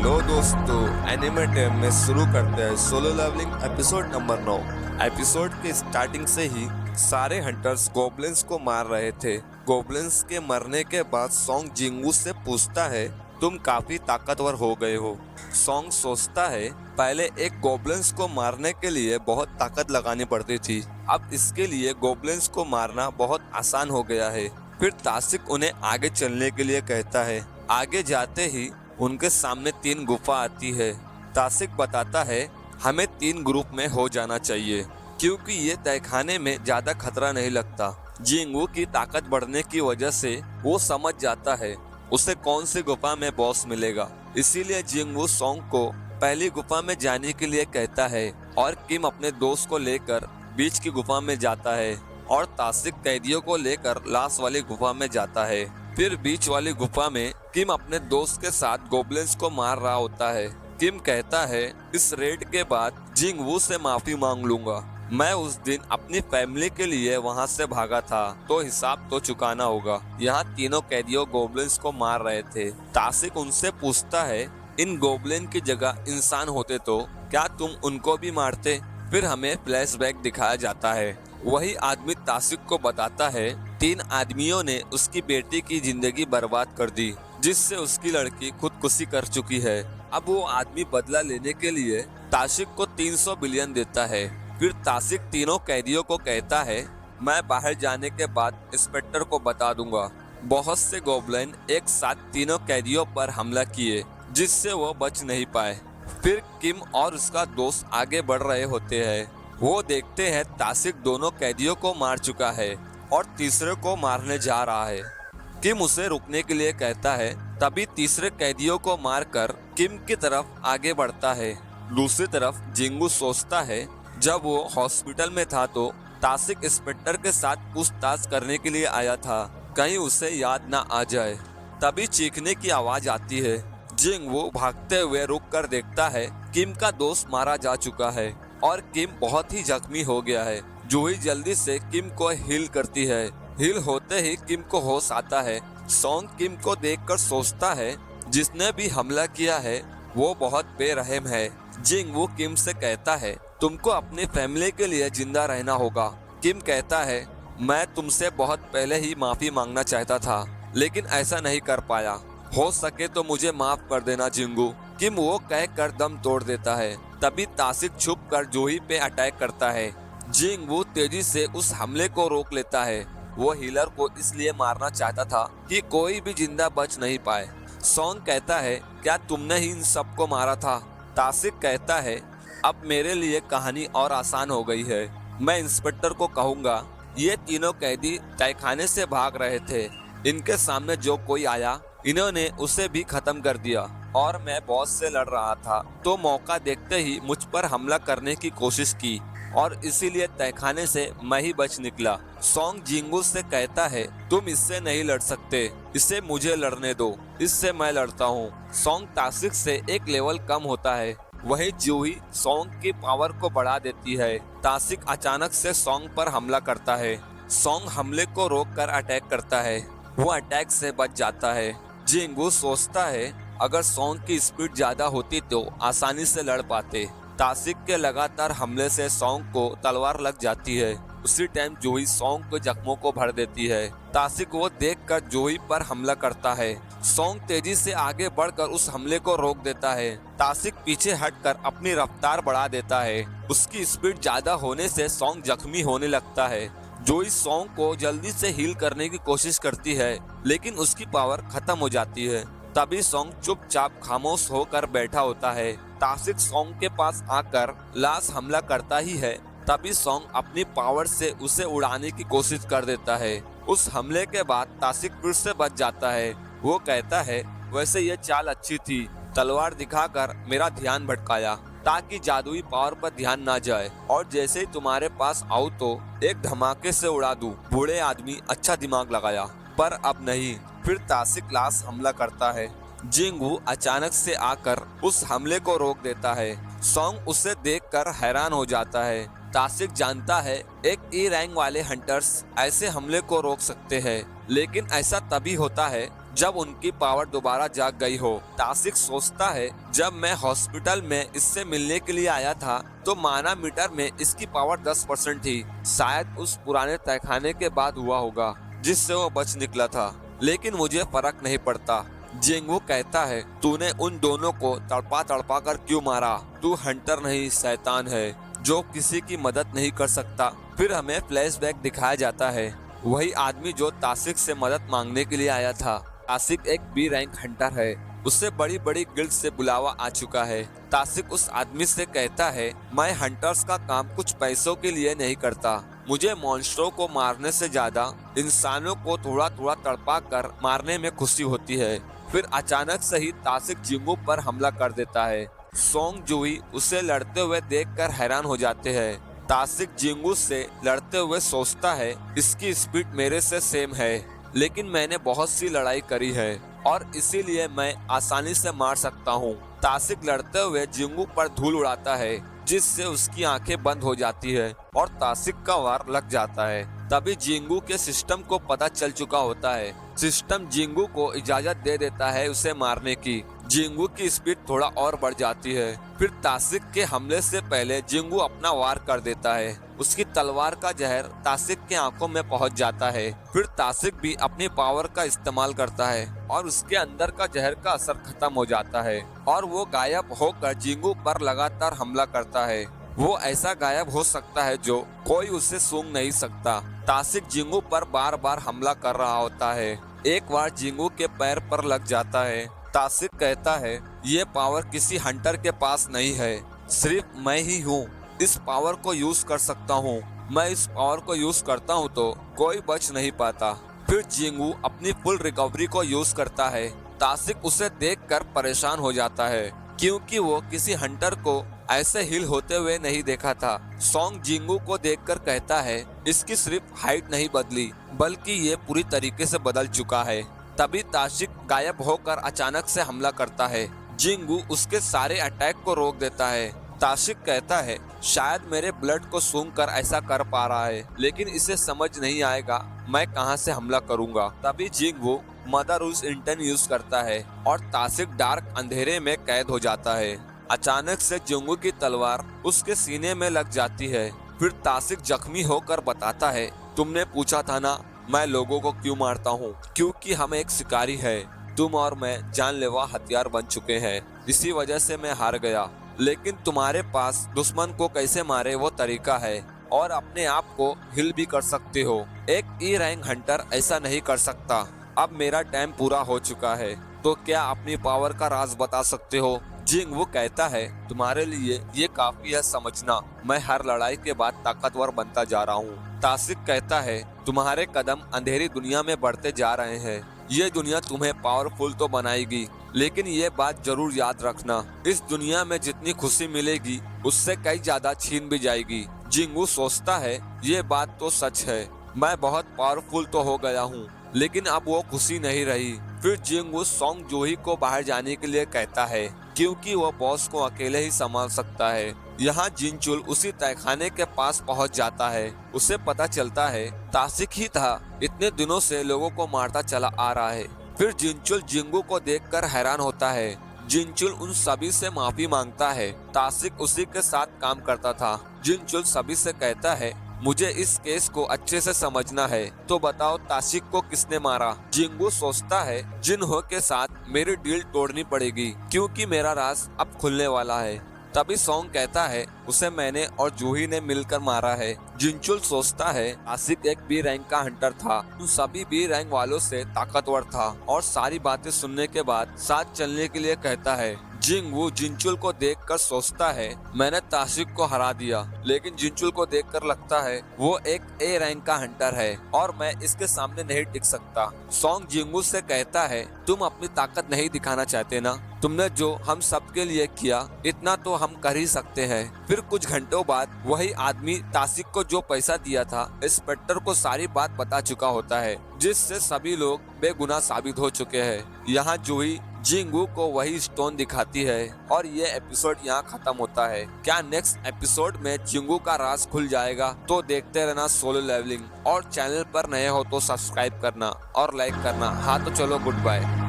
लो दोस्तों, anime time में शुरू करते हैं solo leveling episode number 9। Episode के स्टार्टिंग से ही सारे हंटर्स गोब्लिन्स को मार रहे थे। गोब्लिन्स के मरने के बाद सॉन्ग जिंगू से पूछता है, तुम काफी ताकतवर हो गए हो। सॉन्ग सोचता है, पहले एक गोब्लिन्स को मारने के लिए बहुत ताकत लगानी पड़ती थी, अब इसके लिए गोब्लिन्स को मारना बहुत आसान हो गया है। फिर तासिक उन्हें आगे चलने के लिए कहता है। आगे जाते ही उनके सामने 3 गुफा आती है। तासिक बताता है, हमें 3 ग्रुप में हो जाना चाहिए क्योंकि ये तहखाने में ज्यादा खतरा नहीं लगता। जिंगू की ताकत बढ़ने की वजह से वो समझ जाता है उसे कौन सी गुफा में बॉस मिलेगा। इसीलिए जिंगू सॉन्ग को पहली गुफा में जाने के लिए कहता है और किम अपने दोस्त को लेकर बीच की गुफा में जाता है और तासिक कैदियों को लेकर लास्ट वाली गुफा में जाता है। फिर बीच वाली गुफा में किम अपने दोस्त के साथ गोब्लिन्स को मार रहा होता है। किम कहता है, इस रेड के बाद जिंगवू से माफी मांग लूंगा। मैं उस दिन अपनी फैमिली के लिए वहां से भागा था तो हिसाब तो चुकाना होगा। यहाँ तीनों कैदियों गोब्लिन्स को मार रहे थे। तासिक उनसे पूछता है, इन गोब्लिन की जगह इंसान होते तो क्या तुम उनको भी मारते? फिर हमें फ्लैशबैक दिखाया जाता है। वही आदमी तासिक को बताता है, 3 आदमियों ने उसकी बेटी की जिंदगी बर्बाद कर दी जिससे उसकी लड़की खुदकुशी कर चुकी है। अब वो आदमी बदला लेने के लिए तासिक को 300 बिलियन देता है। फिर तासिक तीनों कैदियों को कहता है, मैं बाहर जाने के बाद इंस्पेक्टर को बता दूंगा। बहुत से गोब्लिन एक साथ तीनों कैदियों पर हमला किए जिससे वो बच नहीं पाए। फिर किम और उसका दोस्त आगे बढ़ रहे होते हैं। वो देखते हैं तासिक दोनों कैदियों को मार चुका है और तीसरे को मारने जा रहा है। किम उसे रुकने के लिए कहता है, तभी तीसरे कैदियों को मारकर किम की तरफ आगे बढ़ता है। दूसरी तरफ जिंगू सोचता है, जब वो हॉस्पिटल में था तो तासिक इंस्पेक्टर के साथ पूछताछ करने के लिए आया था, कहीं उसे याद ना आ जाए। तभी चीखने की आवाज आती है। जिंगू भागते हुए रुक कर देखता है किम का दोस्त मारा जा चुका है और किम बहुत ही जख्मी हो गया है। जूही जल्दी से किम को हील करती है। हील होते ही किम को होश आता है। सॉन्ग किम को देखकर सोचता है, जिसने भी हमला किया है वो बहुत बेरहम है। जिंगवू किम से कहता है, तुमको अपनी फैमिली के लिए जिंदा रहना होगा। किम कहता है, मैं तुमसे बहुत पहले ही माफी मांगना चाहता था लेकिन ऐसा नहीं कर पाया। हो सके तो मुझे माफ कर देना जिंगू। किम वो कहकर दम तोड़ देता है। तभी तासिक छुप कर जूही पे अटैक करता है। जिंगवू तेजी से उस हमले को रोक लेता है। वो हीलर को इसलिए मारना चाहता था कि कोई भी जिंदा बच नहीं पाए। सॉन्ग कहता है, क्या तुमने ही इन सबको मारा था? तासिक कहता है, अब मेरे लिए कहानी और आसान हो गई है। मैं इंस्पेक्टर को कहूँगा ये तीनों कैदी तहखाने से भाग रहे थे। इनके सामने जो कोई आया इन्होंने उसे भी खत्म कर दिया और मैं बॉस से लड़ रहा था तो मौका देखते ही मुझ पर हमला करने की कोशिश की और इसीलिए तहखाने से मैं ही बच निकला। सॉन्ग जिंगू से कहता है, तुम इससे नहीं लड़ सकते, इसे मुझे लड़ने दो, इससे मैं लड़ता हूँ। सॉन्ग तासिक से एक लेवल कम होता है। वही जूही सॉन्ग की पावर को बढ़ा देती है। तासिक अचानक से सॉन्ग पर हमला करता है। सॉन्ग हमले को रोक कर अटैक करता है। वो अटैक से बच जाता है। जिंगू सोचता है, अगर सॉन्ग की स्पीड ज्यादा होती तो आसानी से लड़ पाते। तासिक के लगातार हमले से सॉन्ग को तलवार लग जाती है। उसी टाइम जूही सॉन्ग के जख्मों को भर देती है। तासिक वो देखकर जूही पर हमला करता है। सॉन्ग तेजी से आगे बढ़कर उस हमले को रोक देता है। तासिक पीछे हटकर अपनी रफ्तार बढ़ा देता है। उसकी स्पीड ज्यादा होने से सॉन्ग जख्मी होने लगता है। जूही सॉन्ग को जल्दी से हील करने की कोशिश करती है लेकिन उसकी पावर खत्म हो जाती है। तभी सॉन्ग चुपचाप खामोश होकर बैठा होता है। तासिक सॉन्ग के पास आकर लास्ट हमला करता ही है। तभी सॉन्ग अपनी पावर से उसे उड़ाने की कोशिश कर देता है। उस हमले के बाद तासिक फिर से बच जाता है। वो कहता है, वैसे ये चाल अच्छी थी, तलवार दिखाकर मेरा ध्यान भटकाया ताकि जादुई पावर पर ध्यान ना जाए और जैसे ही तुम्हारे पास आऊं तो एक धमाके से उड़ा दूं। बूढ़े आदमी अच्छा दिमाग लगाया, पर अब नहीं। फिर तासिक लास्ट हमला करता है। जिंगू अचानक से आकर उस हमले को रोक देता है। सॉन्ग उसे देखकर हैरान हो जाता है। तासिक जानता है एक ई रैंक वाले हंटर्स ऐसे हमले को रोक सकते हैं, लेकिन ऐसा तभी होता है जब उनकी पावर दोबारा जाग गई हो। तासिक सोचता है जब मैं हॉस्पिटल में इससे मिलने के लिए आया था तो माना मीटर में इसकी पावर 10% थी। शायद उस पुराने तहखाने के बाद हुआ होगा जिससे वो बच निकला था, लेकिन मुझे फर्क नहीं पड़ता। जिंगू कहता है, तूने उन दोनों को तड़पा तड़पा कर क्यों मारा? तू हंटर नहीं शैतान है जो किसी की मदद नहीं कर सकता। फिर हमें फ्लैशबैक दिखाया जाता है, वही आदमी जो तासिक से मदद मांगने के लिए आया था। तासिक एक बी रैंक हंटर है, उससे बड़ी बड़ी गिल्ड से बुलावा आ चुका है। तासिक उस आदमी से कहता है, मैं हंटर्स का काम कुछ पैसों के लिए नहीं करता, मुझे मॉन्स्टरों को मारने से ज्यादा इंसानों को थोड़ा थोड़ा तड़पा कर मारने में खुशी होती है। फिर अचानक से ही तासिक जिंगू पर हमला कर देता है। सोंग जूही उसे लड़ते हुए देखकर हैरान हो जाते हैं। तासिक जिंगू से लड़ते हुए सोचता है, इसकी स्पीड मेरे से सेम है, लेकिन मैंने बहुत सी लड़ाई करी है और इसीलिए मैं आसानी से मार सकता हूँ। तासिक लड़ते हुए जिंगू पर धूल उड़ाता है जिससे उसकी आंखें बंद हो जाती है और तासिक का वार लग जाता है। तभी जिंगू के सिस्टम को पता चल चुका होता है। सिस्टम जिंगू को इजाजत दे देता है उसे मारने की। जिंगू की स्पीड थोड़ा और बढ़ जाती है। फिर तासिक के हमले से पहले जिंगू अपना वार कर देता है। उसकी तलवार का जहर तासिक के आंखों में पहुंच जाता है। फिर तासिक भी अपनी पावर का इस्तेमाल करता है और उसके अंदर का जहर का असर खत्म हो जाता है और वो गायब होकर जिंगू पर लगातार हमला करता है। वो ऐसा गायब हो सकता है जो कोई उसे सूंघ नहीं सकता। तासिक जिंगू पर बार बार हमला कर रहा होता है। एक बार जिंगू के पैर पर लग जाता है। तासिक कहता है, ये पावर किसी हंटर के पास नहीं है, सिर्फ मैं ही हूँ इस पावर को यूज कर सकता हूँ। मैं इस पावर को यूज करता हूँ तो कोई बच नहीं पाता। फिर जिंगू अपनी फुल रिकवरी को यूज करता है। तासिक उसे देखकर परेशान हो जाता है क्योंकि वो किसी हंटर को ऐसे हिल होते हुए नहीं देखा था। सोंग जिंगू को देखकर कहता है, इसकी सिर्फ हाइट नहीं बदली बल्कि ये पूरी तरीके से बदल चुका है। तभी तासिक गायब होकर अचानक से हमला करता है। जिंगू उसके सारे अटैक को रोक देता है। तासिक कहता है, शायद मेरे ब्लड को सूंघकर ऐसा कर पा रहा है, लेकिन इसे समझ नहीं आएगा मैं कहां से हमला करूंगा। तभी जिंगू मदर उस इंटन यूज करता है और तासिक डार्क अंधेरे में कैद हो जाता है। अचानक से जिंगू की तलवार उसके सीने में लग जाती है। फिर तासिक जख्मी होकर बताता है, तुमने पूछा था ना मैं लोगों को क्यों मारता हूँ? क्योंकि हम एक शिकारी है। तुम और मैं जानलेवा हथियार बन चुके हैं, इसी वजह से मैं हार गया। लेकिन तुम्हारे पास दुश्मन को कैसे मारे वो तरीका है और अपने आप को हिल भी कर सकते हो। एक ई रैंक हंटर ऐसा नहीं कर सकता। अब मेरा टाइम पूरा हो चुका है, तो क्या अपनी पावर का राज बता सकते हो? जिंगू कहता है, तुम्हारे लिए ये काफी है समझना, मैं हर लड़ाई के बाद ताकतवर बनता जा रहा हूँ। तासिक कहता है, तुम्हारे कदम अंधेरी दुनिया में बढ़ते जा रहे हैं। ये दुनिया तुम्हें पावरफुल तो बनाएगी, लेकिन ये बात जरूर याद रखना, इस दुनिया में जितनी खुशी मिलेगी उससे कई ज्यादा छीन भी जाएगी। जिंगू सोचता है, ये बात तो सच है, मैं बहुत पावरफुल तो हो गया हूँ, लेकिन अब वो खुशी नहीं रही। फिर जिंगू सोंग जूही को बाहर जाने के लिए कहता है क्योंकि वो बॉस को अकेले ही संभाल सकता है। यहाँ जिनचुल उसी तहखाने के पास पहुँच जाता है। उसे पता चलता है तासिक ही था, इतने दिनों से लोगों को मारता चला आ रहा है। फिर जिनचुल जिंगू को देखकर हैरान होता है। जिनचुल उन सभी से माफी मांगता है। तासिक उसी के साथ काम करता था। जिनचुल सभी से कहता है, मुझे इस केस को अच्छे से समझना है, तो बताओ तासिक को किसने मारा? जिंगू सोचता है, जिन्हो के साथ मेरी डील तोड़नी पड़ेगी क्योंकि मेरा राज अब खुलने वाला है। तभी सोंग कहता है, उसे मैंने और जूही ने मिलकर मारा है। जिनचुल सोचता है, तासिक एक बी रैंक का हंटर था, उन सभी बी रैंक वालों से ताकतवर था और सारी बातें सुनने के बाद साथ चलने के लिए कहता है। जिंगू जिनचुल को देखकर सोचता है, मैंने तासिक को हरा दिया, लेकिन जिनचुल को देखकर लगता है वो एक ए रैंक का हंटर है और मैं इसके सामने नहीं टिक सकता। सोंग जिंगू से कहता है, तुम अपनी ताकत नहीं दिखाना चाहते ना? तुमने जो हम सबके लिए किया इतना तो हम कर ही सकते हैं। फिर कुछ घंटों बाद वही आदमी तासिक को जो पैसा दिया था, इंस्पेक्टर को सारी बात बता चुका होता है, जिससे सभी लोग बेगुनाह साबित हो चुके हैं। यहाँ जूही जिंगू को वही स्टोन दिखाती है और ये एपिसोड यहाँ खत्म होता है। क्या नेक्स्ट एपिसोड में जिंगू का राज खुल जाएगा? तो देखते रहना सोलो लेवलिंग, और चैनल पर नए हो तो सब्सक्राइब करना और लाइक करना। हाँ तो चलो, गुड बाय।